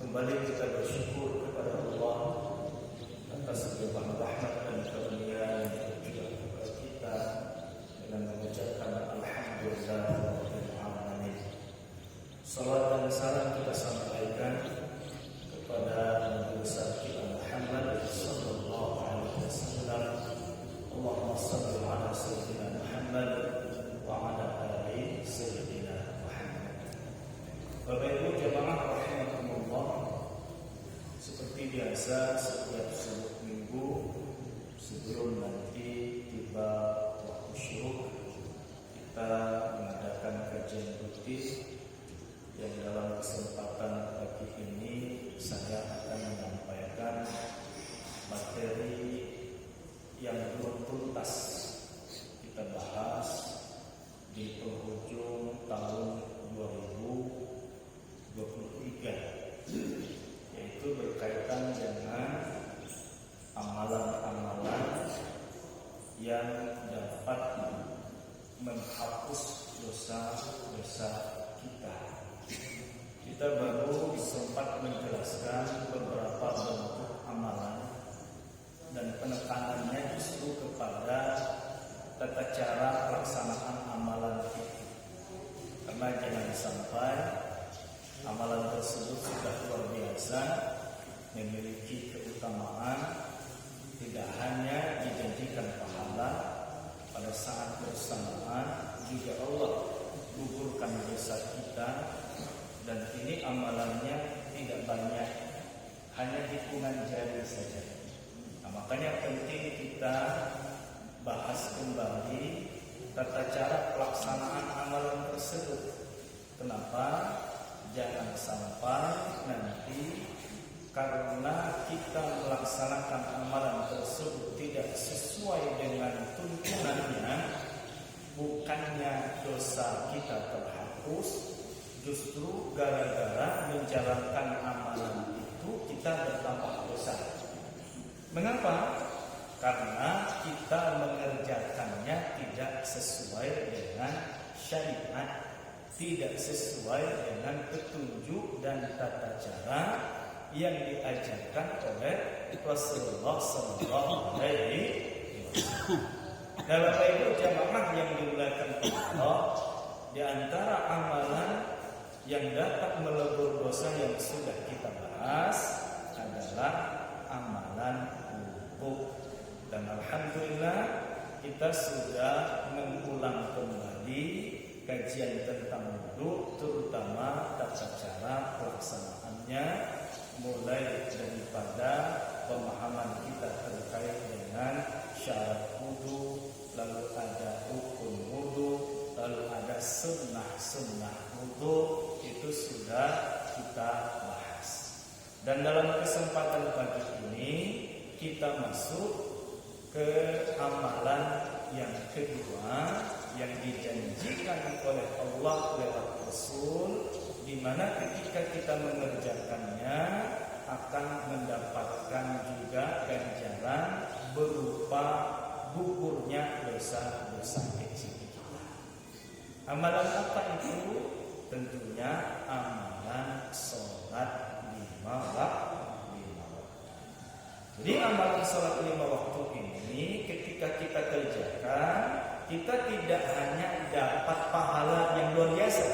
Kembali kita bersyukur kepada Allah atas limpahan rahmat dan karunia yang tercurah kepada kita dengan mengucapkan alhamdulillahirabbil alamin. Salawat dan salam kita sampaikan kepada Nabi besar kita Muhammad sallallahu alaihi wasallam. Allahumma shalli ala sayyidina Muhammad wa ala ali sayyidina Muhammad. Bapak Ibu jemaah rahimakumullah, seperti biasa setiap Sabtu Minggu sebelum nanti tiba waktu syuruk, kita mengadakan kajian rutin yang dalam kesempatan pagi ini saya akan menyampaikan materi yang belum tuntas kita bahas di penghujung tahun 2023, yaitu berkaitan dengan amalan-amalan yang dapat menghapus dosa-dosa kita. Kita baru sempat menjelaskan beberapa bentuk amalan dan penekanannya justru kepada tata cara pelaksanaan amalan itu. Karena jangan sampai amalan tersebut sudah luar biasa, memiliki keutamaan, tidak hanya dijanjikan pahala, pada saat bersamaan juga Allah gugurkan dosa kita, dan ini amalannya tidak banyak, hanya hitungan jari saja. Nah, makanya penting kita bahas kembali tata cara pelaksanaan amalan tersebut. Kenapa? Jangan sampai nanti karena kita melaksanakan amalan tersebut tidak sesuai dengan tuntunannya, bukannya dosa kita terhapus, justru gara-gara menjalankan amalan itu kita bertambah dosa. Mengapa? Karena kita mengerjakannya tidak sesuai dengan syariat, tidak sesuai dengan petunjuk dan tata cara yang diajarkan oleh Rasulullah sallallahu alaihi wasallam. Nah, Bapak Ibu jamaah yang dimuliakan Allah, di antara amalan yang dapat melebur dosa yang sudah kita bahas adalah amalan wudu. Dan alhamdulillah kita sudah mengulang kembali kajian tentang wudu, terutama tata cara pelaksanaannya, mulai daripada pemahaman kita terkait dengan syarat wudu, lalu ada rukun wudu, lalu ada sunnah wudu, itu sudah kita bahas. Dan dalam kesempatan pagi ini kita masuk ke amalan yang kedua yang dijanjikan oleh Allah lewat Rasul, di mana ketika kita mengerjakannya akan mendapatkan juga ganjaran berupa gugurnya dosa-dosa kecil kita. Amalan apa itu? Tentunya amalan sholat 5 waktu. Jadi amalan sholat 5 waktu ini ketika kita kerjakan, kita tidak hanya dapat pahala yang luar biasa,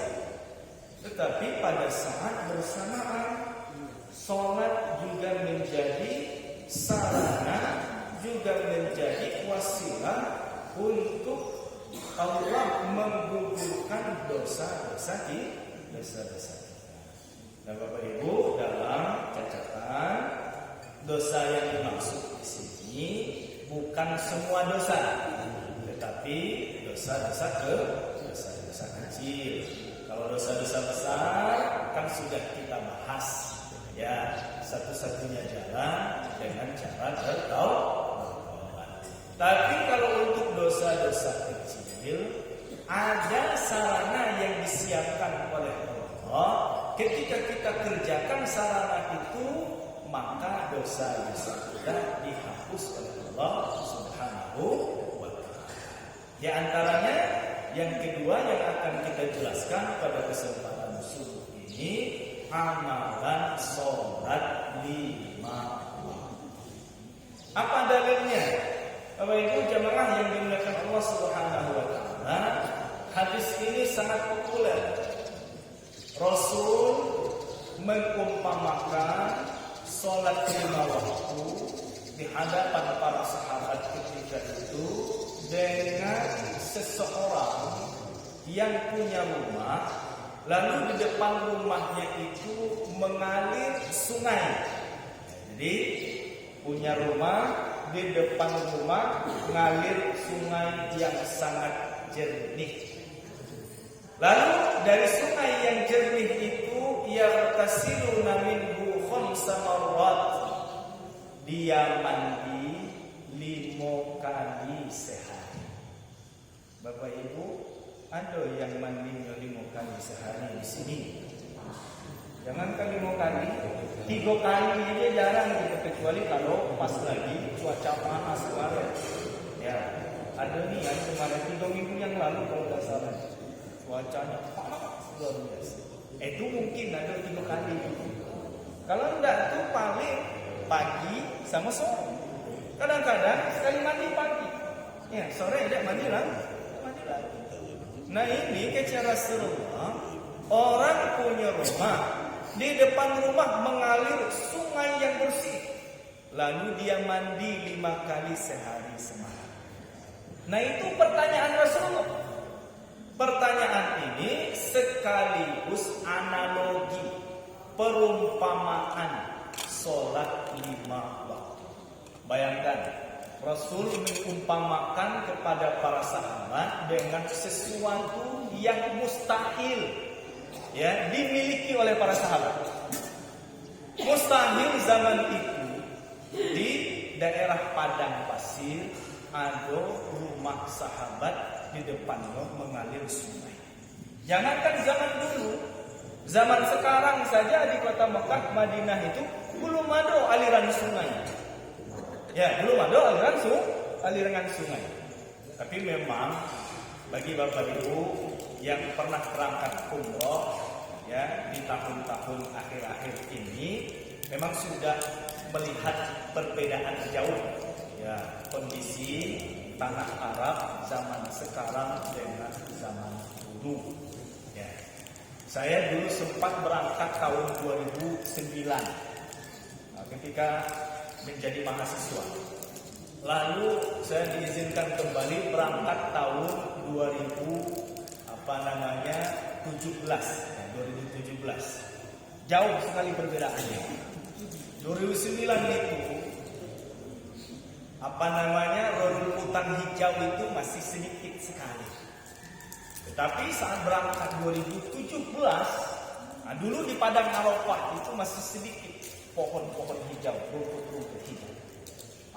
tetapi pada saat bersamaan sholat juga menjadi sarana, juga menjadi wasilah untuk Allah menggugurkan dosa-dosa kita. Nah, Bapak Ibu, dalam catatan, dosa yang dimaksud di sini bukan semua dosa, tetapi dosa-dosa kecil. Kalau dosa-dosa besar kan sudah kita bahas, ya, satu-satunya jalan dengan cara bertaubat. Tapi kalau untuk dosa-dosa kecil, ada sarana yang disiapkan oleh Allah. Ketika kita kerjakan sarana itu, maka dosa-dosa kita dihapus oleh Allah Subhanahu wa ta'ala. Di antaranya yang kedua yang akan kita jelaskan pada kesempatan subuh ini amalan sholat 5 waktu. Apa dalilnya? Bapak Ibu jamaah yang dimuliakan Allah Subhanahu wa taala, hadis ini sangat populer. Rasul mengumpamakan sholat 5 waktu di hadapan para sahabat ketika itu dengan seseorang yang punya rumah, lalu di depan rumahnya itu mengalir sungai. Jadi punya rumah, di depan rumah mengalir sungai yang sangat jernih. Lalu dari sungai yang jernih itu yagtasiluna minhu khamsa marrat, dia mandi 5 kali sehari. Bapak Ibu, ada yang mandi 5 kali sehari di sini? Jangankan 5 kali, 3 kali aja jarang gitu, kecuali kalau pas lagi cuaca panas kemarin. Ya, ada nih yang kemarin 3 minggu yang lalu kalau tidak salah, cuacanya panas luar biasa. Itu mungkin ada 3 kali. Kalau enggak itu paling pagi sama sore. Kadang-kadang sekali mandi pagi, ya sore tidak mandi lagi. Nah ini secara serupa, orang punya rumah, di depan rumah mengalir sungai yang bersih, lalu dia mandi 5 kali sehari semalam. Nah itu pertanyaan Rasulullah. Pertanyaan ini sekaligus analogi perumpamaan sholat 5 waktu. Bayangkan, Rasul mengumpamakan kepada para sahabat dengan sesuatu yang mustahil, ya, dimiliki oleh para sahabat. Mustahil zaman itu di daerah padang pasir ada rumah sahabat di depannya mengalir sungai. Jangankan zaman dulu, zaman sekarang saja di kota Mekah, Madinah itu belum ada aliran sungai. Ya, belum ada aliran sungai. Tapi memang bagi Bapak Ibu yang pernah berangkat umroh, ya, di tahun-tahun akhir-akhir ini memang sudah melihat perbedaan jauh, ya, kondisi tanah Arab zaman sekarang dengan zaman dulu. Ya. Saya dulu sempat berangkat tahun 2009, ketika menjadi mahasiswa. Lalu saya diizinkan kembali berangkat tahun 2017. Jauh sekali perbedaannya. 2009 itu rerumputan hijau itu masih sedikit sekali. Tetapi saat berangkat 2017, dulu di Padang Arafah itu masih sedikit pohon-pohon hijau, rumput-rumput hijau.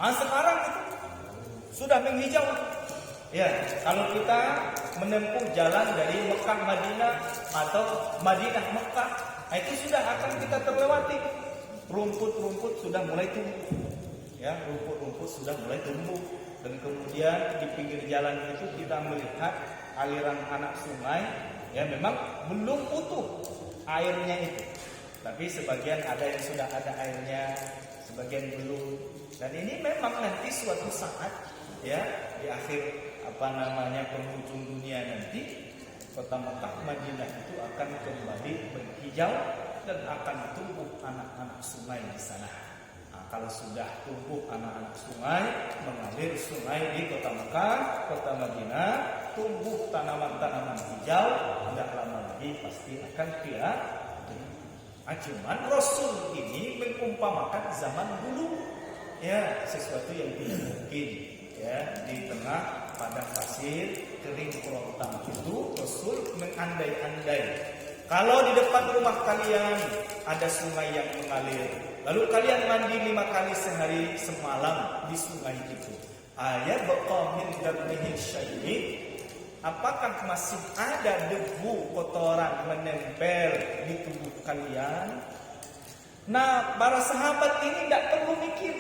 Sekarang itu sudah menghijau. Ya, kalau kita menempuh jalan dari Mekah Madinah atau Madinah Mekah, itu sudah akan kita terlewati. Rumput-rumput sudah mulai tumbuh. Ya, rumput-rumput sudah mulai tumbuh. Dan kemudian di pinggir jalan itu kita melihat aliran anak sungai. Ya, memang belum utuh airnya itu. Tapi sebagian ada yang sudah ada airnya, sebagian belum. Dan ini memang nanti suatu saat, ya, di akhir penghujung dunia nanti, kota Mekah Madinah itu akan kembali berhijau dan akan tumbuh anak-anak sungai di sana. Kalau sudah tumbuh anak-anak sungai, mengalir sungai di kota Mekah, kota Madinah, tumbuh tanaman-tanaman hijau, tidak lama lagi pasti akan cuman Rasul ini mengumpamakan zaman dulu, ya, sesuatu yang tidak mungkin, ya, di tengah padang pasir kering kerontang itu Rasul mengandai-andai. Kalau di depan rumah kalian ada sungai yang mengalir, lalu kalian mandi 5 kali sehari semalam di sungai itu, ayat baqamin darnihi syai'in, apakah masih ada debu kotoran menempel di tubuh kalian? Nah, para sahabat ini tidak perlu mikir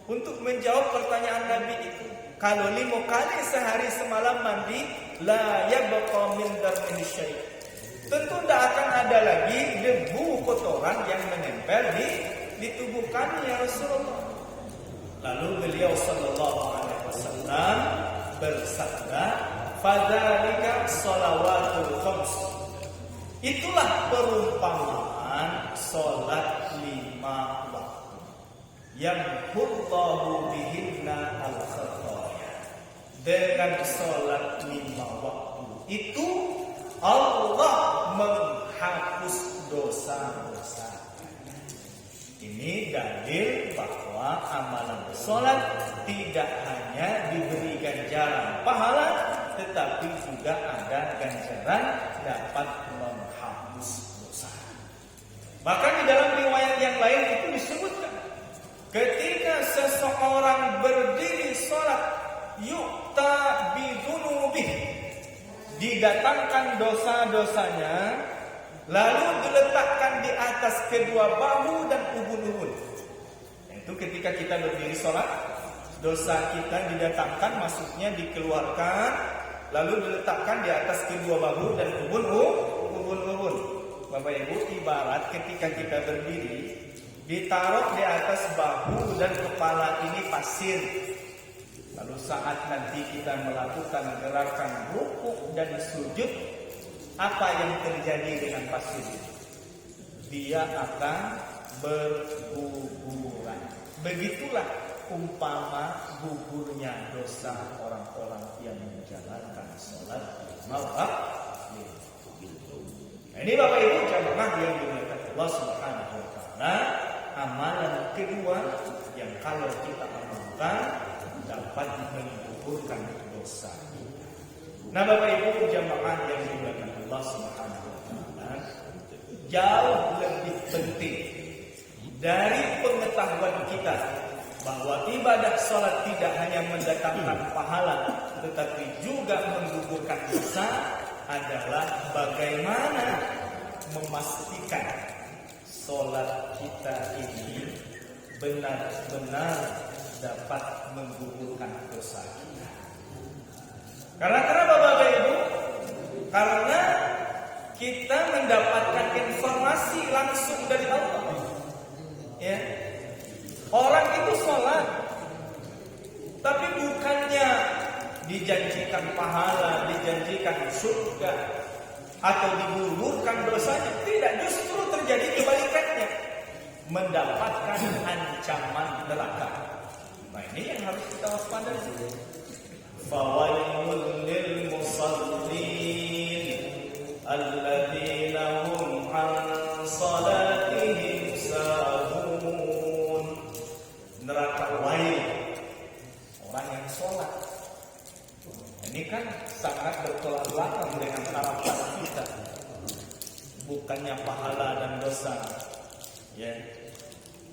untuk menjawab pertanyaan Nabi itu. Kalau 5 kali sehari semalam mandi, la yabqa min darnihi syai', tentu tidak akan ada lagi debu kotoran yang menempel di tubuh kami ya Rasulullah. Lalu beliau sallallahu alaihi wasallam bersabda, "Fadzalika shalawatul khams." Itulah perumpamaan salat 5 waktu. Yamhullahu bihinna al-khataya. Dengan salat 5 waktu itu Allah menghapus dosa-dosa. Ini dalil bahwa amalan salat tidak hanya diberi ganjaran pahala, tetapi juga ada ganjaran dapat menghapus dosa. Bahkan di dalam riwayat yang lain itu disebutkan, ketika seseorang berdiri salat, yu'ta bidzunubihi, didatangkan dosa-dosanya, lalu diletakkan di atas kedua bahu dan ubun-ubun. Itu ketika kita berdiri sholat, dosa kita didatangkan, maksudnya dikeluarkan, lalu diletakkan di atas kedua bahu dan ubun-ubun. Bapak Ibu, ibarat ketika kita berdiri, ditaruh di atas bahu dan kepala ini pasir. Lalu saat nanti kita melakukan gerakan rukuk dan sujud, apa yang terjadi dengan pasir itu? Dia akan berguguran. Begitulah umpama gugurnya dosa orang-orang yang menjalankan sholat 5 waktu. Nah, ini Bapak Ibu jamaah yang dimuliakan Allah Subhanahu wa taala, amalan kedua yang kalau kita amalkan dapat menggugurkan dosa. Nah, Bapak Ibu jamaah yang dimuliakan Allah Subhanahu wa taala, jauh lebih penting dari pengetahuan kita bahwa ibadah salat tidak hanya mendatangkan pahala tetapi juga menggugurkan dosa adalah bagaimana memastikan salat kita ini benar-benar dapat menggugurkan dosa kita. Karena kenapa Bapak Ibu? Karena kita mendapatkan informasi langsung dari Allah. Ya. Orang itu sholat, tapi bukannya dijanjikan pahala, dijanjikan surga, atau digugurkan dosanya. Tidak, justru terjadi kebalikannya, mendapatkan ancaman neraka. Nah, ini yang harus kita waspadai. Fawailul lil musallin alladzina hum an salatihim sahun. Neraka wail orang yang sholat. Ini kan sangat bertolak belakang dengan harapan kita. Bukannya pahala dan dosa ya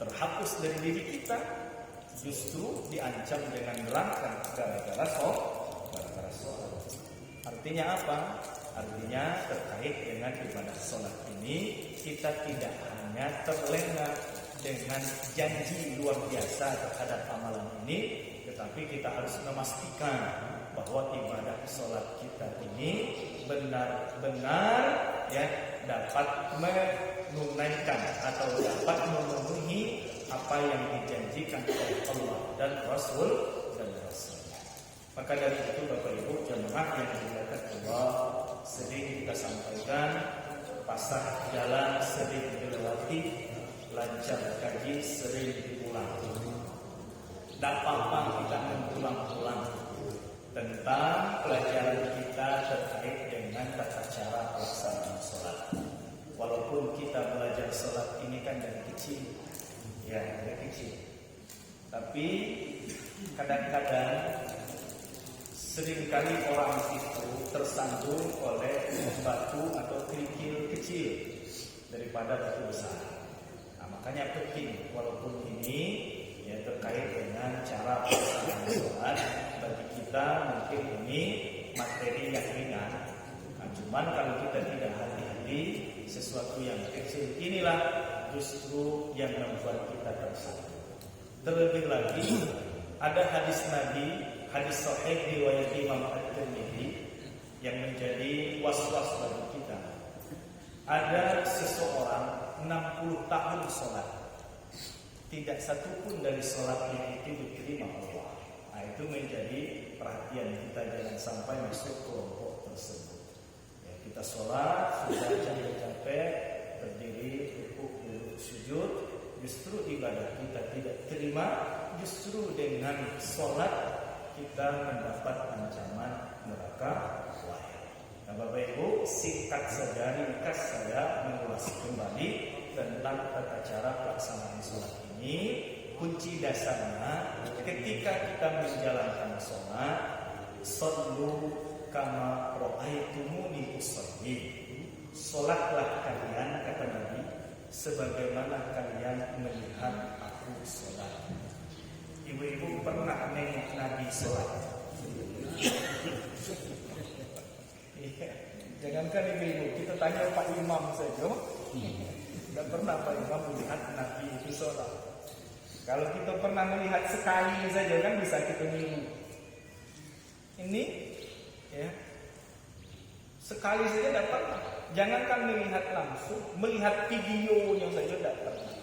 terhapus dari diri kita, justru diancam dengan neraka gara-gara sholat. Artinya apa? Artinya terkait dengan ibadah sholat ini, kita tidak hanya terlena dengan janji luar biasa terhadap amalan ini, tetapi kita harus memastikan bahwa ibadah sholat kita ini benar-benar ya dapat menunaikan atau dapat memenuhi apa yang dijanjikan oleh Allah dan Rasulnya. Maka dari itu Bapak Ibu jemaah yang dimuliakan Allah, sering kita sampaikan, pasar jalan sering dilewati, lancar kaji sering diulang. Tidak apa-apa kita mengulang-ulang tentang pelajaran kita terkait dengan tata cara pelaksanaan sholat. Walaupun kita belajar sholat ini kan dari kecil, ya dari kecil, tapi kadang-kadang seringkali orang itu tersandung oleh batu atau kerikil kecil daripada batu besar. Nah, makanya penting walaupun ini ya terkait dengan cara pelaksanaan sholat, bagi kita mungkin ini materi yang ringan. Nah, cuman kalau kita tidak hati-hati, sesuatu yang kecil inilah justru yang membuat kita tersandung. Terlebih lagi ada hadis Nabi, hadis sahih riwayat Imam At-Tirmidzi yang menjadi was-was bagi kita. Ada seseorang 60 tahun sholat, tidak satupun dari sholatnya itu diterima Allah. Nah, itu menjadi perhatian kita, jangan sampai masuk kelompok tersebut. Ya, kita sholat sudah capek-capek, berdiri, rukuk, duduk, sujud, justru ibadah kita tidak terima, justru dengan sholat kita mendapat ancaman neraka lahir. Nah, Bapak Ibu, singkat saja, ringkas saya mengulas kembali tentang tata cara pelaksanaan sholat ini. Kunci dasarnya ketika kita menjalankan sholat, shollu kama ra'aitumuni usolli. Sholatlah kalian, kata Nabi, sebagaimana kalian melihat aku sholat. Ibu-ibu pernah nengok Nabi sholat? Jangankan ibu-ibu, kita tanya Pak Imam saja, tidak pernah Pak Imam melihat Nabi itu sholat. Kalau kita pernah melihat sekali saja kan bisa kita niru. Ini ya, sekali saja tidak pernah. Jangankan melihat langsung, melihat videonya saja tidak pernah.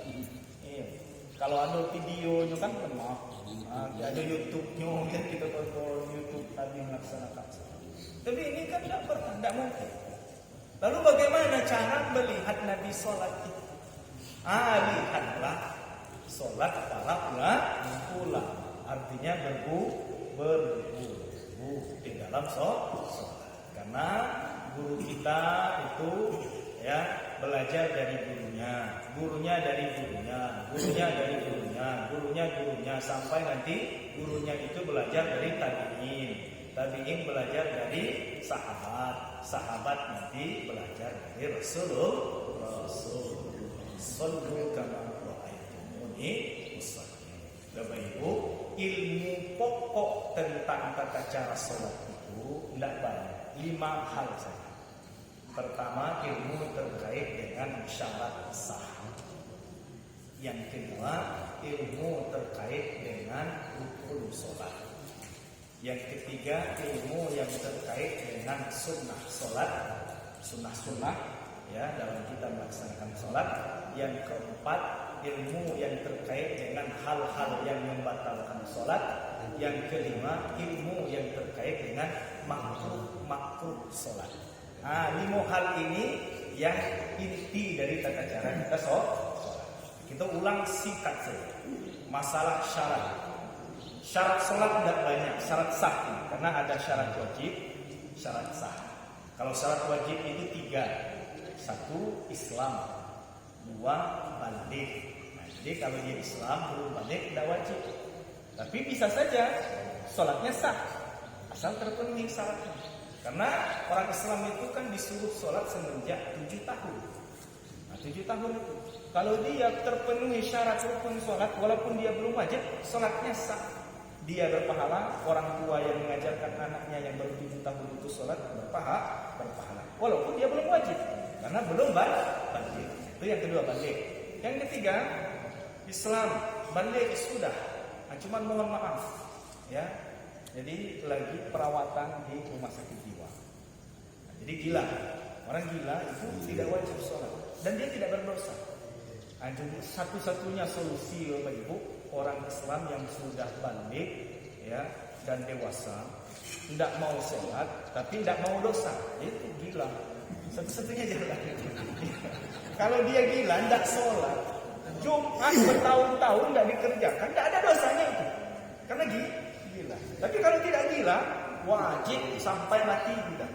Iya. Kalau ada videonya kan pernah. Ada YouTube-nya, kan kita tonton YouTube Nabi melaksanakan sholat. Tapi ini kan tidak pernah, tidak mungkin. Lalu bagaimana cara melihat Nabi sholat itu? Lihatlah sholat para ulama. Artinya berguru di dalam sholat. Karena guru kita itu ya belajar dari gurunya dari gurunya sampai nanti gurunya itu belajar dari tabi'in belajar dari sahabat nanti belajar dari Rasulullah. Sallu kama ra'aitumuni usolli. Bapak Ibu, ilmu pokok tentang tata cara sholat itu tidak banyak, 5 hal saja. Pertama, ilmu terkait dengan syarat sah. Yang kedua, ilmu terkait dengan rukun sholat. Yang ketiga, ilmu yang terkait dengan sunnah sholat, sunnah ya dalam kita melaksanakan sholat. Yang keempat, ilmu yang terkait dengan hal-hal yang membatalkan sholat. Yang kelima, ilmu yang terkait dengan makruh sholat. 5 hal ini yang inti dari tata cara kita sholat. Kita ulang singkat saja. Masalah syarat. Syarat sholat tidak banyak, syarat sah, karena ada syarat wajib, syarat sah. Kalau syarat wajib itu 3. 1, Islam. 2, balik. Nah, jadi kalau dia Islam belum balik tidak wajib. Tapi bisa saja sholatnya sah, asal terpenuhi syaratnya. Karena orang Islam itu kan disuruh sholat semenjak 7 tahun. Nah, 7 tahun itu, kalau dia terpenuhi syarat rukun sholat, walaupun dia belum wajib, sholatnya sah. Dia berpahala, orang tua yang mengajarkan anaknya yang baru 7 tahun itu sholat berpahala. Walaupun dia belum wajib, karena belum balik. Itu yang kedua, balik. Yang ketiga, Islam, balik sudah. Nah, cuman mohon maaf, ya. Jadi lagi perawatan di rumah sakit jiwa. Nah, jadi gila, orang gila itu tidak wajib sholat dan dia tidak berdosa. Nah, jadi satu-satunya solusi Bapak Ibu, orang Islam yang sudah balik ya dan dewasa, tidak mau sholat tapi tidak mau dosa, itu gila. Satu-satunya jalan. Kalau dia gila tidak sholat, Jumat bertahun-tahun tidak dikerjakan, tidak ada dosanya itu, karena gila. Tapi kalau tidak gila, wajib sampai mati gila.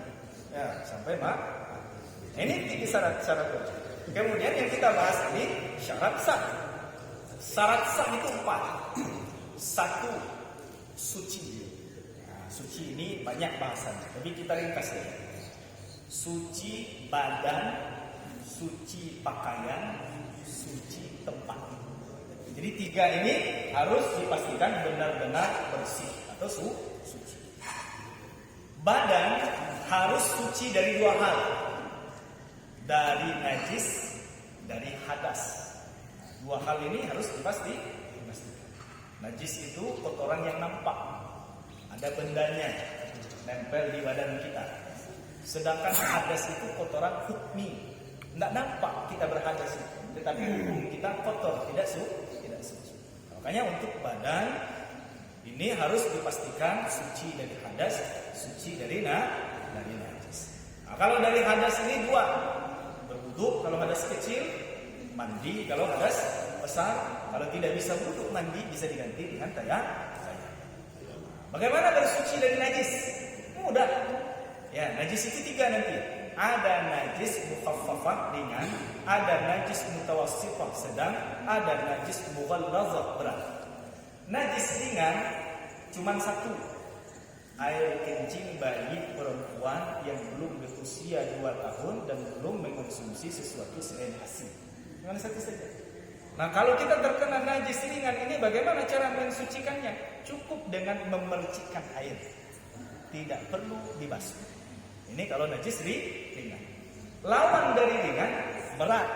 Ya, sampai mati. Ini 3 syarat wajib. Kemudian yang kita bahas ini syarat sah. Syarat sah itu 4. 1, suci. Nah, suci ini banyak bahasanya, tapi kita ringkas ya. Suci badan, suci pakaian, suci tempat. Jadi 3 ini harus dipastikan benar-benar bersih atau suci. Badan harus suci dari 2 hal. Dari najis, dari hadas. 2 hal ini harus dipastikan. Najis itu kotoran yang nampak, ada bendanya nempel di badan kita. Sedangkan hadas itu kotoran hukmi, Nggak nampak kita berhadas, tetapi hukum kita kotor, tidak suci. Makanya untuk badan ini harus dipastikan suci dari hadas, suci dari najis. Nah, kalau dari hadas ini dua, berwudu kalau hadas kecil, mandi kalau hadas besar. Kalau tidak bisa wudu mandi bisa diganti dengan tayamum. Bagaimana bersuci dari najis? Mudah. Ya, najis itu tiga nanti. Ada najis mukhaffafah ringan, ada najis mutawassithah sedang, ada najis mughallazah berat. Najis ringan cuma satu. Air kencing bayi perempuan yang belum berusia 2 tahun dan belum mengkonsumsi sesuatu selain ASI. Cuma satu saja. Nah, kalau kita terkena najis ringan ini bagaimana cara mensucikannya? Cukup dengan memercikkan air. Tidak perlu dibasuh. Ini kalau najis ringan. Lawan dari ringan berat.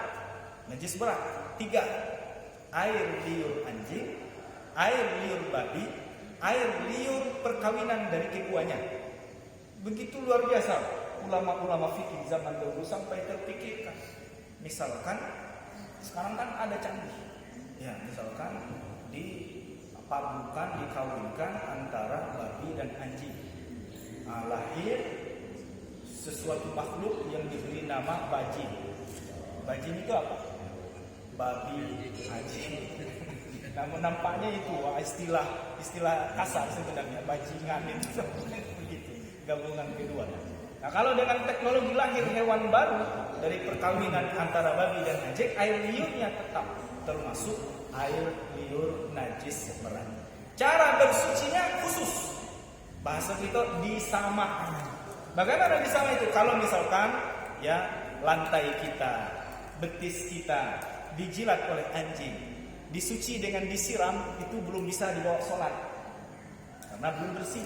Najis berat 3. Air liur anjing, air liur babi, air liur perkawinan dari keduanya. Begitu luar biasa ulama-ulama fikih zaman dahulu sampai terpikirkan. Misalkan sekarang kan ada canggih. Ya, misalkan dipadukan, dikawinkan antara babi dan anjing. Lahir sesuatu makhluk yang diberi nama bajing. Bajing itu apa? Babi, anjing. Namun nampaknya itu istilah kasar sebenarnya, bajingan itu begitu, gabungan kedua. Nah, kalau dengan teknologi lahir hewan baru dari perkawinan antara babi dan anjing, air liurnya tetap termasuk air liur najis berat. Cara bersucinya khusus. Bahasa kita disama. Bagaimana disama itu? Kalau misalkan ya lantai kita, betis kita dijilat oleh anjing, disuci dengan disiram, itu belum bisa dibawa sholat karena belum bersih.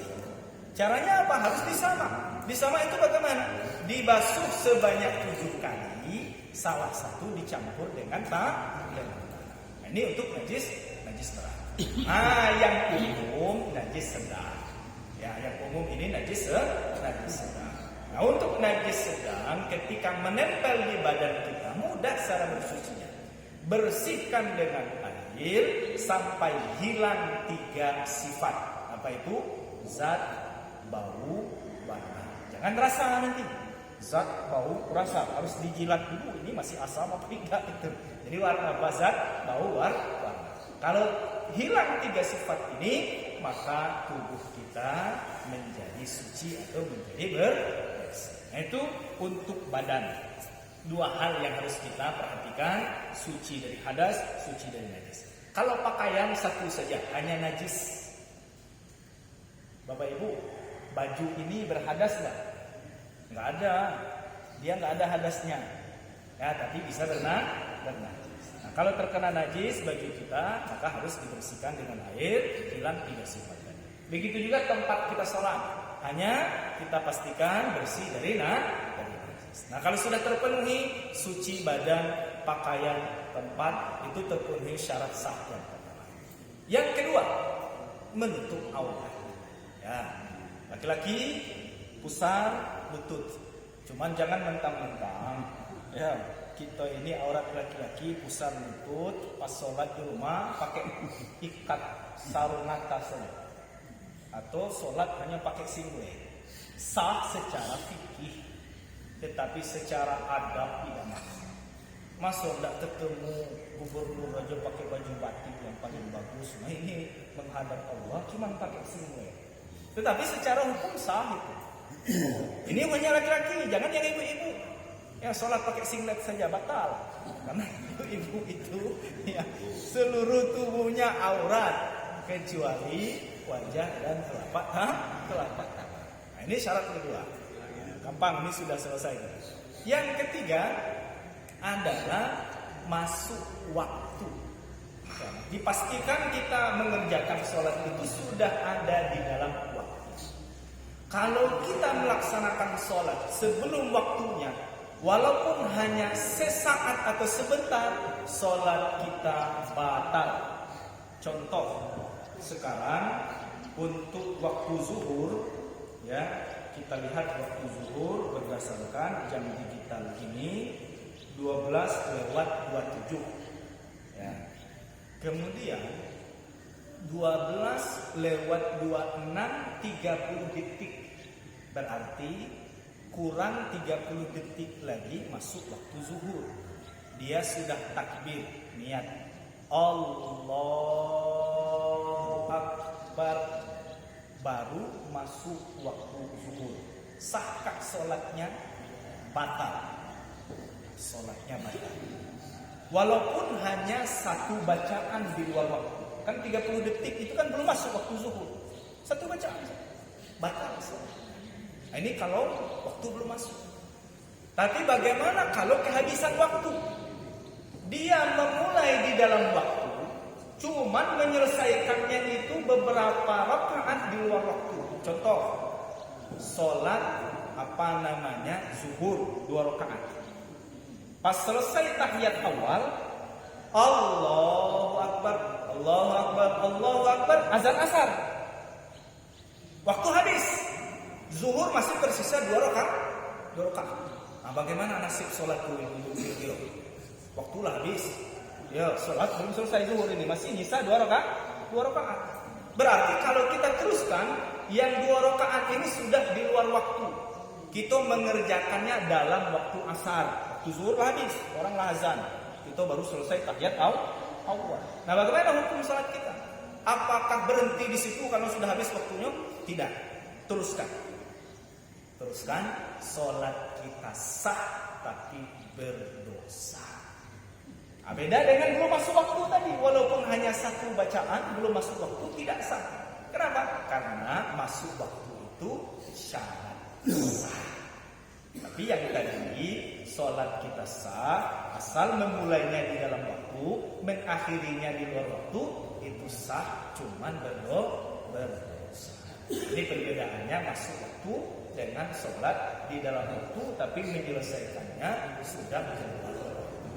Caranya apa? Harus disama. Disama itu bagaimana? Dibasuh sebanyak 7 kali, salah satu dicampur dengan tanah. Nah, ini untuk najis berat. Yang umum najis sedang. Ya, yang umum ini najis sedang. Nah, untuk najis sedang ketika menempel di badan kita mudah cara bersucinya. Bersihkan dengan air sampai hilang 3 sifat. Apa itu? Zat, bau, warna. Jangan rasa nanti. Zat, bau, rasa harus dijilat dulu. Ini masih asam apa tidak itu. Jadi warna apa? Zat, bau, warna. Kalau hilang 3 sifat ini, maka tubuh kita menjadi suci atau menjadi bersih. Nah, itu untuk badan. 2 hal yang harus kita perhatikan, suci dari hadas, suci dari najis. Kalau pakaian satu saja, hanya najis. Bapak Ibu, baju ini berhadas nggak? Nggak ada, dia nggak ada hadasnya. Ya, tapi bisa bernajis. Nah, kalau terkena najis baju kita, maka harus dibersihkan dengan air, hilang 3 sifat tadi. Begitu juga tempat kita sholat, hanya kita pastikan bersih dari najis. Nah, kalau sudah terpenuhi suci badan, pakaian, tempat, itu terpenuhi syarat sah yang pertama. Yang kedua, menutup aurat. Ya, laki-laki pusar lutut. Cuman jangan mentang-mentang. Ya, kita ini aurat laki-laki pusar lutut pas sholat di rumah pakai ikat sarung atas saja, atau sholat hanya pakai singlet. Sah secara fikih, tetapi secara adab tidak masuk. Masa tidak ketemu gubernur aja pakai baju batik yang paling bagus. Nah, ini menghadap Allah cuma pakai singlet. Tetapi secara hukum sah itu. Ini hanya laki-laki, jangan yang ibu-ibu. Yang sholat pakai singlet saja batal. Karena ibu-ibu itu ya, seluruh tubuhnya aurat kecuali wajah dan telapak tangan. Nah, ini syarat kedua. Gampang, ini sudah selesai. Yang ketiga adalah masuk waktu. Dipastikan kita mengerjakan sholat itu sudah ada di dalam waktu. Kalau kita melaksanakan sholat sebelum waktunya, walaupun hanya sesaat atau sebentar, sholat kita batal. Contoh, sekarang untuk waktu zuhur, ya kita lihat waktu zuhur berdasarkan jam digital ini 12 12:27. Ya. Kemudian 12:26 30 detik. Berarti kurang 30 detik lagi masuk waktu zuhur. Dia sudah takbir, niat Allahu Akbar, baru masuk waktu zuhur. Sahkah sholatnya? Batal. Sholatnya batal. Walaupun hanya satu bacaan di luar waktu. Kan 30 detik itu kan belum masuk waktu zuhur. Satu bacaan batal sholat. Nah, ini kalau waktu belum masuk. Tapi bagaimana kalau kehabisan waktu? Dia memulai di dalam waktu, cuman menyelesaikannya itu beberapa rakaat di luar waktu. Contoh, sholat zuhur 2 rakaat. Pas selesai tahiyat awal, Allahu Akbar, Allahu Akbar, Allahu Akbar, azan asar. Waktu habis. Zuhur masih tersisa 2 rakaat. Nah, bagaimana nasib sholat dulu? Waktulah habis. Ya, sholat belum selesai zuhur ini, masih nyisa 2 rakaat. Berarti kalau kita teruskan, yang 2 rakaat ini sudah di luar waktu. Kita mengerjakannya dalam waktu asar. Waktu zuhur habis, orang azan. Kita baru selesai tahiyat awal. Nah, bagaimana hukum sholat kita? Apakah berhenti di situ kalau sudah habis waktunya? Tidak. Teruskan, sholat kita sah tapi berdosa. Nah, beda dengan belum masuk waktu tadi. Walaupun hanya satu bacaan belum masuk waktu, tidak sah. Kenapa? Karena masuk waktu itu syarat sah. Tapi yang tadi, sholat kita sah asal memulainya di dalam waktu, mengakhirinya di luar waktu, itu sah, cuman berdosa. Ini perbedaannya masuk waktu dengan sholat di dalam waktu, tapi menyelesaikannya sudah keluar waktu.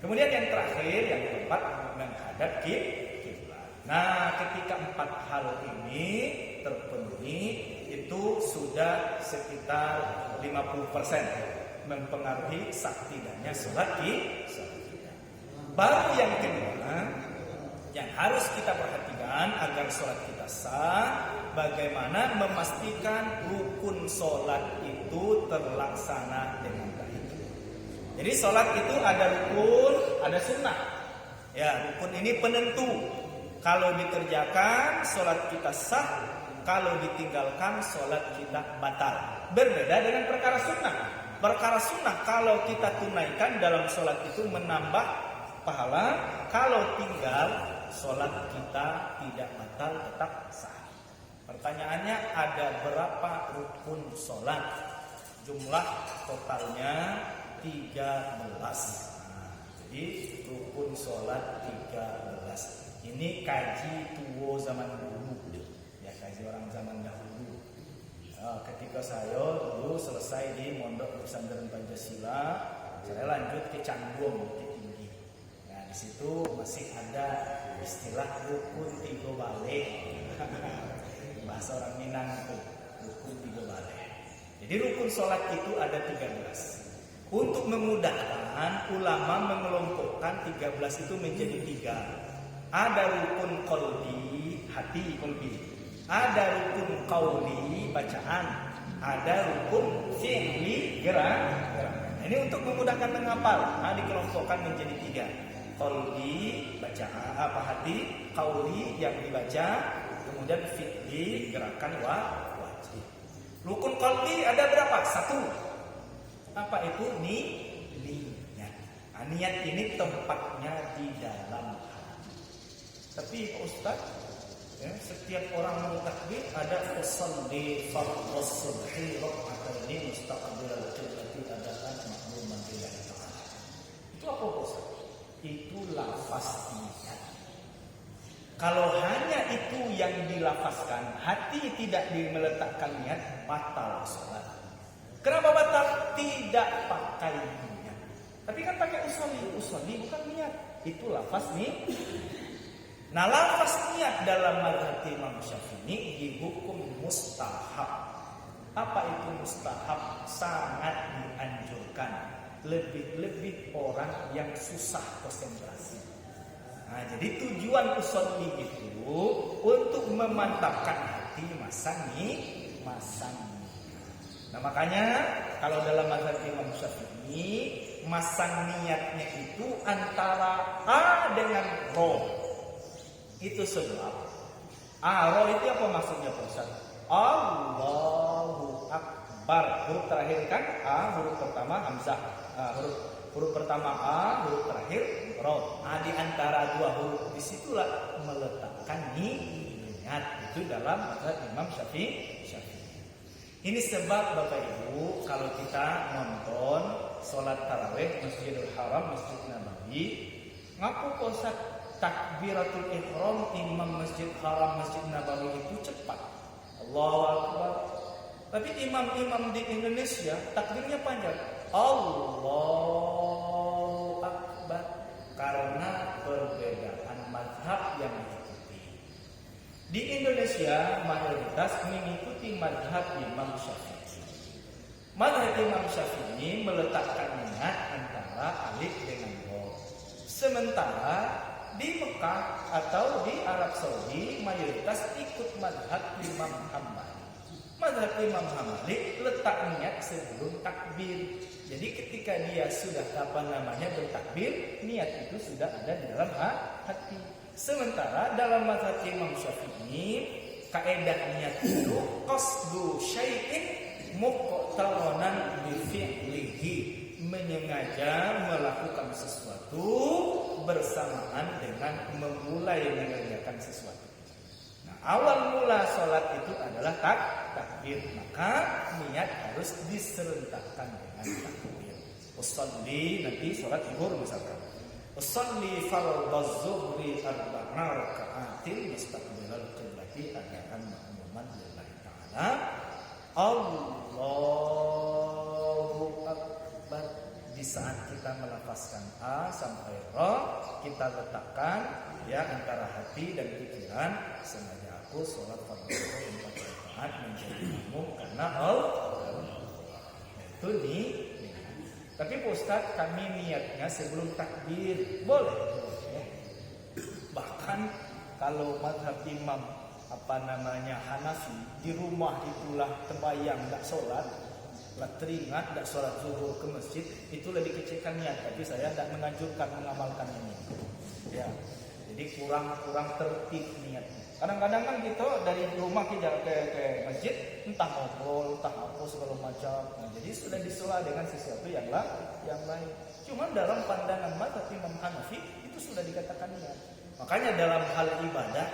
Kemudian yang terakhir, yang keempat, menghadap kiblat. Nah, ketika 4 hal ini terpenuhi, itu sudah sekitar 50% mempengaruhi sah tidaknya sholat kita. Baru yang kedua, yang harus kita perhatikan agar sholat kita sah, bagaimana memastikan rukun sholat itu terlaksana dengan baik. Jadi sholat itu ada rukun, ada sunnah. Ya, rukun ini penentu. Kalau dikerjakan, sholat kita sah. Kalau ditinggalkan, sholat kita batal. Berbeda dengan perkara sunnah. Perkara sunnah kalau kita tunaikan dalam sholat itu menambah pahala. Kalau tinggal, sholat kita tidak batal, tetap sah. Pertanyaannya, ada berapa rukun sholat? Jumlah totalnya 13. Nah, jadi rukun sholat 13. Ini kaji tua zaman dulu, ya, kaji orang zaman dahulu. Ketika saya dulu selesai di Mondok Pesantren Pancasila, saya lanjut ke Canggung, Bukit Tinggi. Nah, di situ masih ada istilah rukun 3 balik. Bahasa orang Minang itu rukun 3 balik. Jadi rukun sholat itu ada 13. Untuk memudahkan, ulama mengelompokkan 13 itu menjadi 3. Ada rukun qalbi, hati qalbi. Ada rukun qauli, bacaan. Ada rukun fi'li, gerak. Ini untuk memudahkan menghafal. Nah, dikelompokkan menjadi 3. Qalbi, bacaan, hati, qauli yang dibaca, kemudian fi'li, gerakan wajib. Rukun qalbi ada berapa? 1. Apa itu? Niat. Nah, niat ini tempatnya di dalam hati. Tapi Pak Ustaz, ya, setiap orang mau takbir ada usolli fardhus subhi rak'ataini mustaqbilal qiblati adaan ma'muman billahi ta'ala. Itu apa Ustaz? Itu lafaz niat. Kalau hanya itu yang dilafazkan, hati tidak meletakkan niat, batal sholat. Kenapa batal? Tidak pakai niat. Tapi kan pakai usolli bukan niat. Itu lafaz nih. Nah, lafaz niat dalam mazhab Imam Syafi'i dihukum mustahab. Apa itu mustahab? Sangat dianjurkan. lebih-lebih orang yang susah konsentrasi. Nah, jadi tujuan usolli itu untuk memantapkan hati masang. Nah, makanya kalau dalam mazhab Imam Syafi'i, masang niatnya itu antara A dengan Ro. Itu sebab Ro itu apa maksudnya, Ustaz? Allahu Akbar. Huruf terakhir kan A, huruf pertama hamzah. Huruf pertama A, huruf terakhir Ro. Di antara dua huruf disitulah meletakkan niat. Itu dalam mazhab Imam Syafi'i. Ini sebab Bapak Ibu, kalau kita nonton sholat tarawih Masjidil Haram, Masjid Nabawi, ngaku Ustaz takbiratul ihram imam Masjid Haram, Masjid Nabawi itu cepat. Allahu Akbar. Tapi imam-imam di Indonesia takbirnya panjang. Allahu Akbar. Karena perbedaan mazhab yang diikuti. Di Indonesia mayoritas mengikuti mazhab Imam Syafi'i. Mazhab Imam Syafi'i meletakkan niat antara alif dengan ro. Sementara di Mekah atau di Arab Saudi mayoritas ikut mazhab Imam Hambali. Mazhab Imam Hambali letak niat sebelum takbir. Jadi ketika dia sudah bertakbir, niat itu sudah ada di dalam hati. Sementara dalam mazhab Imam Syafi'i, kaidah niat itu qasdu syai'in muqtaronan bi fi'lihi, menyengaja melakukan sesuatu bersamaan dengan memulai mengerjakan sesuatu. Nah, awal mula sholat itu adalah takbir, maka niat harus diserentakkan dengan takbir. Usolli, nanti sholat zuhur misalkan. Usolli fardhu zuhri arba'a raka'atin mustaqbilal qiblati adaan ma'muman lillahi ta'ala. Allahu Akbar. Di saat kita melafazkan A sampai Ra, kita letakkan antara hati dan pikiran, sengaja aku sholat fardhu zuhur 4 rakaat menjadi makmum karena Allah. Itu nih. Tapi Pak Ustadz, kami niatnya sebelum takbir. Boleh. Bahkan kalau mazhab Imam Hanafi, di rumah itulah terbayang tak sholat, lah teringat tak sholat zuhur ke masjid, itulah dikecilkan niat. Tapi saya tidak menganjurkan mengamalkan ini. Ya, jadi kurang tertib niatnya. Kadang-kadang kan kita dari rumah ke masjid, entah ngobrol, entah apa segala macam. Nah, jadi sudah disolah dengan sesuatu yang lain. Cuma dalam pandangan mazhab Imam Hanafi itu sudah dikatakan niat. Makanya dalam hal ibadah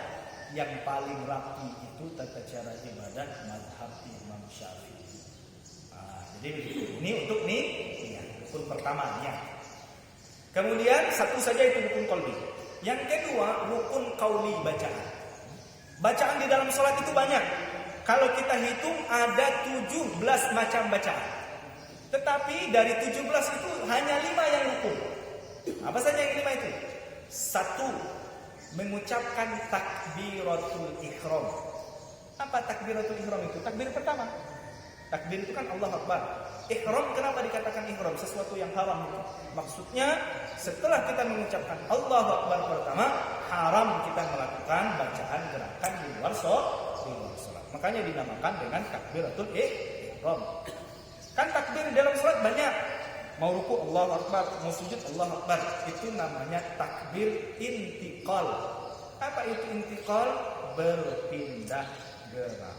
yang paling rapi itu tata cara ibadah mazhab Imam Syafi'i. Jadi begitu. Ini untuk rukun pertama niat. Kemudian satu saja itu rukun qalbi. Yang kedua rukun qauli, bacaan. Bacaan di dalam sholat itu banyak. Kalau kita hitung ada 17 macam bacaan. Tetapi dari 17 itu hanya 5 yang rukun. Apa saja yang 5 itu? 1. Mengucapkan takbiratul ihram. Apa takbiratul ihram itu? Takbir pertama. Takbir itu kan Allah Akbar. Ihram, kenapa dikatakan ihram? Sesuatu yang haram itu. Maksudnya setelah kita mengucapkan Allah Akbar pertama, haram kita melakukan bacaan gerakan di luar sholat. Makanya dinamakan dengan takbiratul ihram. Kan takbir di dalam sholat banyak. Mau ruku Allah Akbar, mau sujud Allah Akbar. Itu namanya takbir intiqal. Apa itu intiqal? Berpindah gerakan.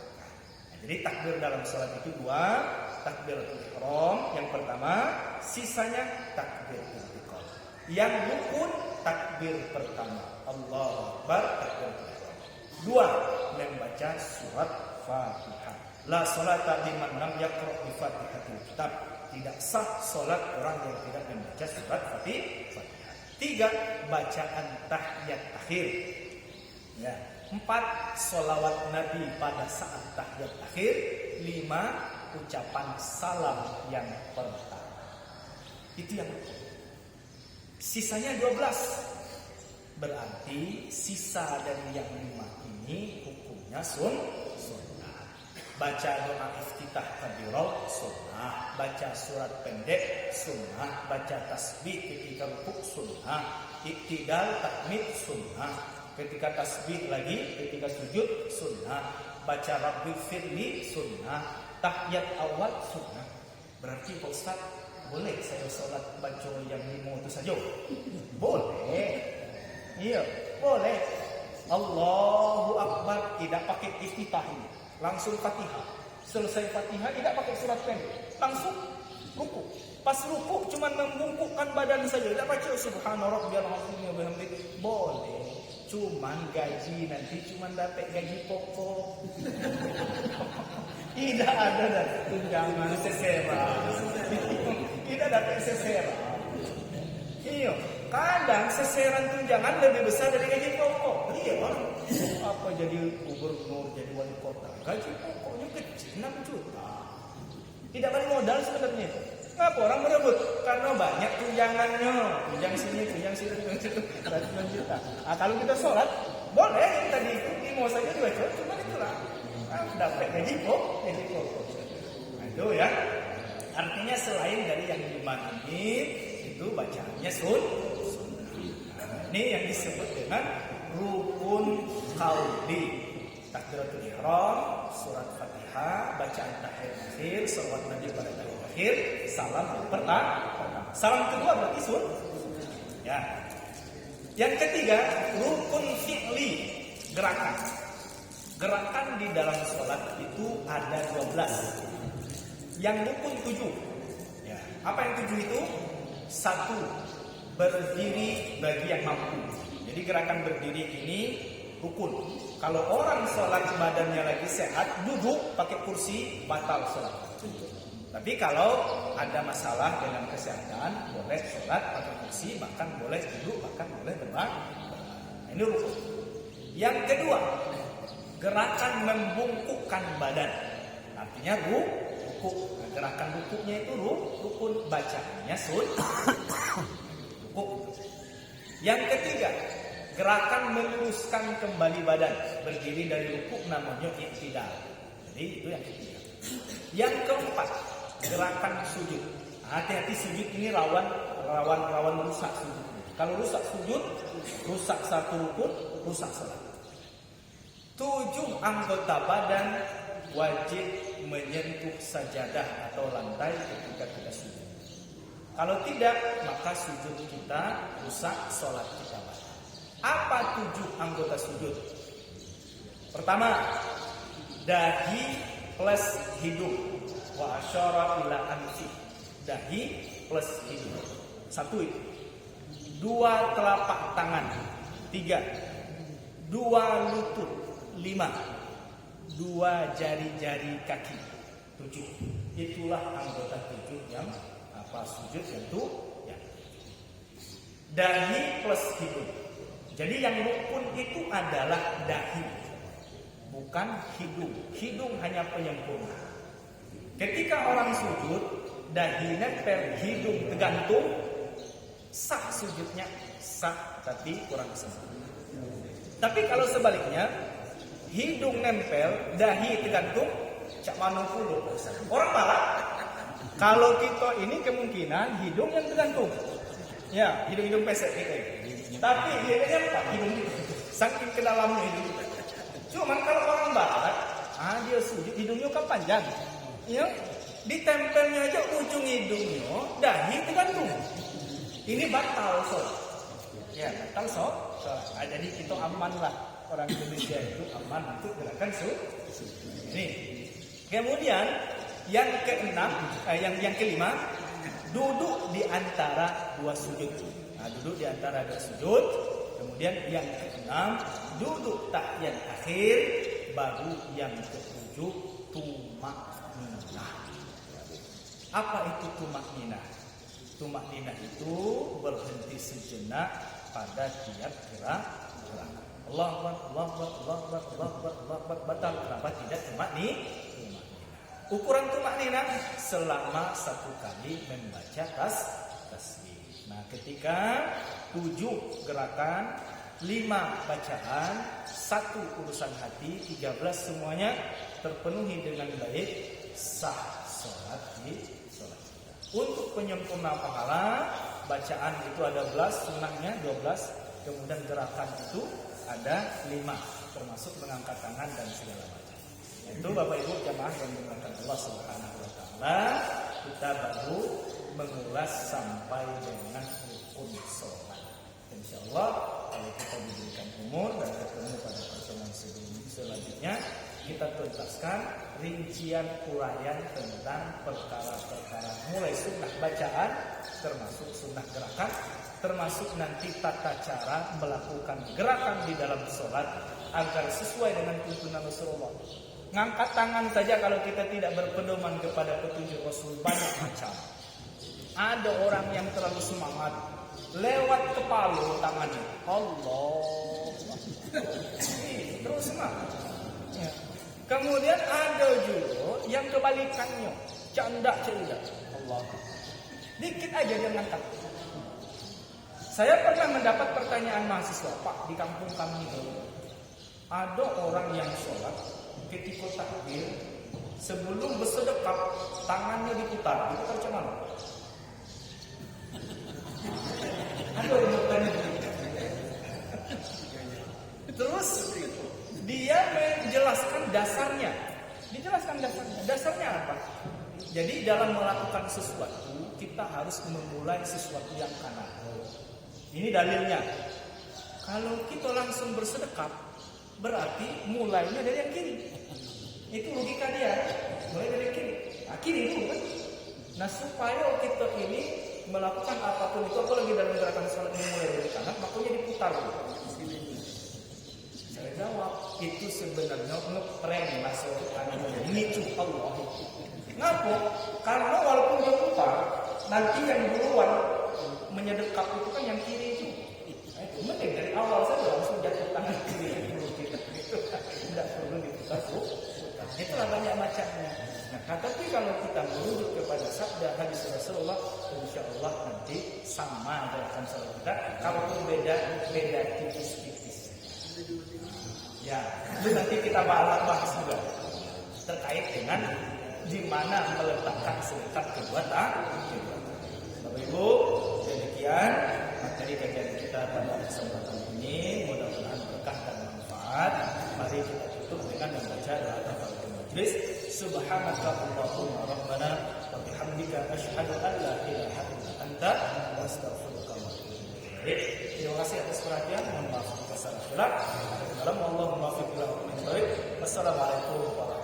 Jadi takbir dalam sholat itu 2, takbiratul ihram yang pertama, sisanya takbir intiqal. Yang rukun takbir pertama, Allahu Akbar, takbiratul ihram. 2, membaca surat Fatihah. La sholata liman lam yaqra bi Fatihatil Kitab. Tidak sah sholat orang yang tidak membaca surat Fatihah. 3, bacaan tahiyat akhir. Ya. 4, sholawat Nabi pada saat tahiyat akhir. 5, ucapan salam yang pertama. Itu yang rukun. Sisanya 12. Berarti sisa dari yang 5 ini hukumnya sunnah. Baca doa iftitah takbirah sunnah, baca surat pendek sunnah, baca tasbih ketika rukuk sunnah, iktidal tahmid sunnah, ketika tasbih lagi ketika sujud sunnah, baca rabbi firli sunnah, tahiyat awal sunnah. Berarti Pak Ustaz, boleh saya sholat baca yang 5 itu saja? Boleh. Iya, boleh. Allahu Akbar, tidak pakai iftitah ini. Langsung Fatihah. Selesai Fatihah tidak pakai surat pendek. Langsung ruku. Pas ruku cuma membungkukkan badan saja. Tidak baca subhana rabbiyal azim wa bihamdihi. Boleh. Cuman gaji nanti cuma dapat gaji pokok. Tidak ada tunjangan sesera. Tidak dapat sesera. Iya, kadang seseran tunjangan lebih besar dari gaji pokok. Iya, apa jadi gubernur, jadi wali kota, gaji pokoknya kecil 6 juta. Tidak balik modal sebenarnya. Ngapa orang berebut? Karena banyak tunjangannya. Tunjang sini, tunjang situ, tunjang situ, 9 juta. Nah, kalau kita sholat, boleh yang tadi itu limo saja dibaca, cuma itulah. Dapat gaji pokok. Nah, itu ya. Artinya selain dari yang 5 ini, itu bacaannya sunnah. Ini yang disebut dengan rukun qauli. Takbiratul ihram, surat Fatihah, bacaan tahiyat akhir, salawat Nabi pada tahiyat akhir, salam pertama. Salam kedua berarti sunnah. Ya. Yang ketiga, rukun fi'li, gerakan. Gerakan di dalam sholat itu ada 12. Yang rukun 7. Ya. Apa yang 7 itu? 1. Berdiri bagi yang mampu. Jadi gerakan berdiri ini rukun. Kalau orang sholat badannya lagi sehat, duduk pakai kursi, batal sholat. Tapi kalau ada masalah dengan kesehatan, boleh sholat pakai kursi, bahkan boleh duduk, bahkan boleh terbang. Ini rukun. Yang kedua, gerakan membungkukkan badan. Artinya rukuk. Nah, gerakan rukuknya itu rukun, bacaannya rukuk. Yang ketiga, gerakan meluruskan kembali badan. Berdiri dari rukuk namanya iktidal. Jadi itu yang ketiga. Yang keempat, gerakan sujud. Hati-hati sujud ini rawan rusak sujud. Kalau rusak sujud, rusak satu rukun, rusak salat. 7 anggota badan wajib menyentuh sajadah atau lantai ketika kita sujud. Kalau tidak, maka sujud kita rusak, sholat kita batal. Apa 7 anggota sujud? Pertama, dahi plus hidung. Wa asyara ila anfi. Dahi plus hidung. 1 itu. 2 telapak tangan. 3. 2 lutut. 5. 2 jari-jari kaki. 7. Itulah anggota 7 yang sujud itu ya. Dahi plus hidung. Jadi yang rukun itu adalah dahi, bukan hidung. Hidung hanya penyempurna. Ketika orang sujud, dahi nempel, hidung tergantung, sah sujudnya, sah tapi kurang sempurna. Tapi kalau sebaliknya, hidung nempel, dahi tergantung, cak mana puluh. Orang barat, kalau kita ini kemungkinan hidung yang tergantung. Ya, hidung pesek gitu. Tapi dia nyampak hidung itu. Saking ke dalamnya hidung. Cuman kalau orang barat, dia sujud hidungnya kan panjang. Ya, ditempelnya aja ujung hidungnya, dahi tergantung. Ini batal sholat. Ya, batal sholat. Jadi kita aman lah. Orang Indonesia itu aman untuk gerakan sujud. Ini. Kemudian yang keenam, yang kelima, duduk di antara 2 sujud. Nah, duduk di antara 2 sujud. Kemudian yang keenam, duduk tahiyat akhir. Baru yang ketujuh, tumak ninah. Apa itu tumak ninah? Tumak ninah itu berhenti sejenak pada tiap gerakan. Allahu Akbar, Allahu Akbar, Allahu Akbar, Allahu Akbar, Allahu Akbar. Batal. Kenapa tidak tumak ninah? Ukuran tumak ninah selama 1 kali membaca tasbih. Nah, ketika 7 gerakan 5 bacaan, 1 urusan hati, 13 semuanya terpenuhi dengan baik, sah sholat di sholat kita. Untuk penyempurna pahala, bacaan itu ada 12, sunnahnya 12, kemudian gerakan itu ada 5, termasuk mengangkat tangan dan segala macam. Itu Bapak Ibu jamaah yang dimuliakan Allah Subhanahu wa taala, kita baru mengulas sampai dengan rukun sholat. Insyaallah kalau kita diberikan umur dan ketemu pada pertemuan selanjutnya, kita tuntaskan rincian uraian tentang perkara-perkara mulai sunnah bacaan, termasuk sunnah gerakan, termasuk nanti tata cara melakukan gerakan di dalam sholat agar sesuai dengan tuntunan Rasulullah. Ngangkat tangan saja kalau kita tidak berpedoman kepada petunjuk Rasul banyak macam. Ada orang yang terlalu semangat, lewat kepala tangannya, Allah, terus semangat. Ya. Kemudian ada juga yang kebalikannya, canda, Allah. Dikit aja dia ngangkat. Saya pernah mendapat pertanyaan mahasiswa, Pak, di kampung kami itu ada orang yang sholat ketika takbir sebelum bersedekap tangannya diputar macam mana? Ada yang bertanya. Terus dia menjelaskan dasarnya. Dasarnya apa? Jadi dalam melakukan sesuatu kita harus memulai sesuatu yang kanan. Ini dalilnya. Kalau kita langsung bersedekap, berarti mulainya dari yang kiri. Itu logika dia. Mulai dari yang kiri. Nah, kiri itu kan. Nah, supaya kita ini melakukan apapun itu, apalagi dalam gerakan sholat ini mulai dari kanan, makanya diputar. Saya jawab, itu sebenarnya ngeprank masuk kanan. Ini cuma Allah. Kenapa? Karena walaupun dia putar, nanti yang duluan menyedekap itu kan yang kiri itu. Nah, itu mending dari awal saja langsung jatuh tangan kiri dulu kita. Itu tidak perlu diputar. Itulah banyak macamnya. Nah, tapi kalau kita merujuk kepada sabda hadis Rasulullah, insya Allah nanti sama gerakan sholat kita. Kalaupun beda tipis-tipis. Ya, itu nanti kita bahas juga terkait dengan di mana meletakkan sedekat kedua tangan. Bapak Ibu, demikian materi kajian kita pada kesempatan ini. Mudah-mudahan berkah dan manfaat. Mari kita tutup dengan membaca doa kafaratul majlis. Subhanaka Allahumma rabbana wa bihamdika asyhadu an la ilaha illa anta astaghfiruka wa atubu ilaik. Terima kasih atas perhatian. Mohon maaf jika salah. Assalamualaikum warahmatullahi wabarakatuh.